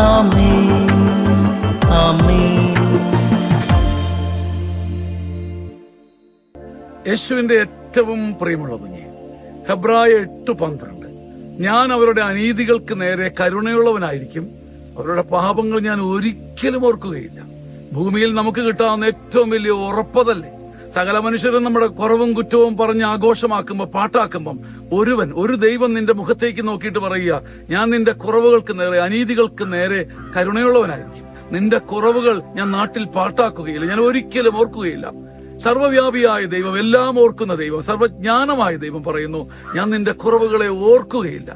ആമേൻ ആമേൻ. യേശുവിന്റെ ഏറ്റവും പ്രിയമുള്ള കുഞ്ഞെ, ഹെബ്രായ 8:12, ഞാൻ അവരുടെ അനീതികൾക്ക് നേരെ കരുണയുള്ളവനായിരിക്കും, അവരുടെ പാപങ്ങൾ ഞാൻ ഒരിക്കലും ഓർക്കുകയില്ല. ഭൂമിയിൽ നമുക്ക് കിട്ടാവുന്ന ഏറ്റവും വലിയ ഉറപ്പതല്ലേ? സകല മനുഷ്യരും നമ്മുടെ കുറവും കുറ്റവും പറഞ്ഞ് ആഘോഷമാക്കുമ്പോൾ, പാട്ടാക്കുമ്പം, ഒരു ദൈവം നിന്റെ മുഖത്തേക്ക് നോക്കിയിട്ട് പറയുക, ഞാൻ നിന്റെ കുറവുകൾക്ക് നേരെ, അനീതികൾക്ക് നേരെ കരുണയുള്ളവനായിരിക്കും. നിന്റെ കുറവുകൾ ഞാൻ നാട്ടിൽ പാട്ടാക്കുകയില്ല, ഞാൻ ഒരിക്കലും ഓർക്കുകയില്ല. സർവ്വവ്യാപിയായ ദൈവം, എല്ലാം ഓർക്കുന്ന ദൈവം, സർവജ്ഞാനമായ ദൈവം പറയുന്നു, ഞാൻ നിന്റെ കുറവുകളെ ഓർക്കുകയില്ല.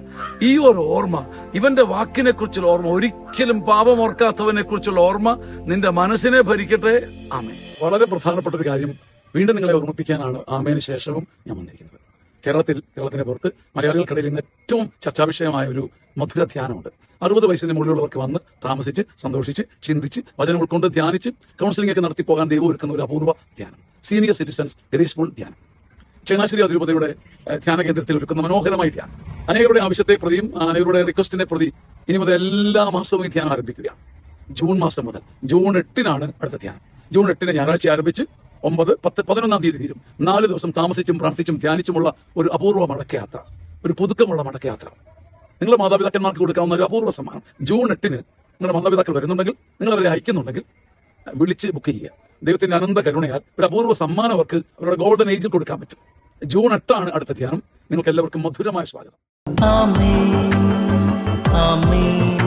ഈ ഒരു ഓർമ്മ, ഇവന്റെ വാക്കിനെ കുറിച്ചുള്ള ഓർമ്മ, ഒരിക്കലും പാപം ഓർക്കാത്തവനെ കുറിച്ചുള്ള ഓർമ്മ നിന്റെ മനസ്സിനെ ഭരിക്കട്ടെ. ആമേൻ. വളരെ പ്രധാനപ്പെട്ട ഒരു കാര്യം വീണ്ടും നിങ്ങളെ ഓർമ്മിപ്പിക്കാനാണ് ആമേന് ശേഷവും ഞാൻ വന്നിരിക്കുന്നത്. കേരളത്തിന് പുറത്ത് മലയാളികൾക്കിടയിൽ ഇന്ന് ഏറ്റവും ചർച്ചാവിഷയമായ ഒരു മധുര ധ്യാനമുണ്ട്. 60 വയസ്സിന് മുകളിലുള്ളവർക്ക് വന്ന് താമസിച്ച്, സന്തോഷിച്ച്, ചിന്തിച്ച്, വചനം ഉൾക്കൊണ്ട് ധ്യാനിച്ച് കൗൺസിലിംഗ് ഒക്കെ നടത്തി പോകാൻ ദൈവം ഒരുക്കുന്ന ഒരു അപൂർവ ധ്യാനം, സീനിയർ സിറ്റിസൺസ് ഗ്രേസ്ഫുൾ ധ്യാനം. ചങ്ങനാശ്ശേരി അതിരൂപതയുടെ ധ്യാന കേന്ദ്രത്തിൽ ഒരുക്കുന്ന മനോഹരമായ ധ്യാനം. അനേകരുടെ ആവശ്യത്തെ പ്രതിയും അനേകരുടെ റിക്വസ്റ്റിനെ പ്രതി ഇനി മുതൽ എല്ലാ മാസവും ഈ ധ്യാനം ആരംഭിക്കുകയാണ്. ജൂൺ മാസം മുതൽ ജൂൺ 8-നാണ് അടുത്ത ധ്യാനം. ജൂൺ 8 ഞായറാഴ്ച ആരംഭിച്ച് 9, 10, 11 തീയതി തീരും. 4 ദിവസം താമസിച്ചും പ്രാർത്ഥിച്ചും ധ്യാനിച്ചുമുള്ള ഒരു അപൂർവ മടക്കയാത്ര, ഒരു പുതുക്കമുള്ള മടക്കയാത്ര. നിങ്ങളുടെ മാതാപിതാക്കന്മാർക്ക് കൊടുക്കാവുന്ന ഒരു അപൂർവ സമ്മാനം. ജൂൺ 8 നിങ്ങളുടെ മാതാപിതാക്കൾ വരുന്നുണ്ടെങ്കിൽ, നിങ്ങൾ അവരെ അയക്കുന്നുണ്ടെങ്കിൽ വിളിച്ച് ബുക്ക് ചെയ്യുക. ദൈവത്തിന്റെ അനന്ത കരുണയാൽ ഒരു അപൂർവ സമ്മാനം അവർക്ക് അവരുടെ ഗോൾഡൻ ഏജിൽ കൊടുക്കാൻ പറ്റും. ജൂൺ 8 അടുത്ത ധ്യാനം. നിങ്ങൾക്ക് എല്ലാവർക്കും മധുരമായ സ്വാഗതം. ആമേൻ ആമേൻ.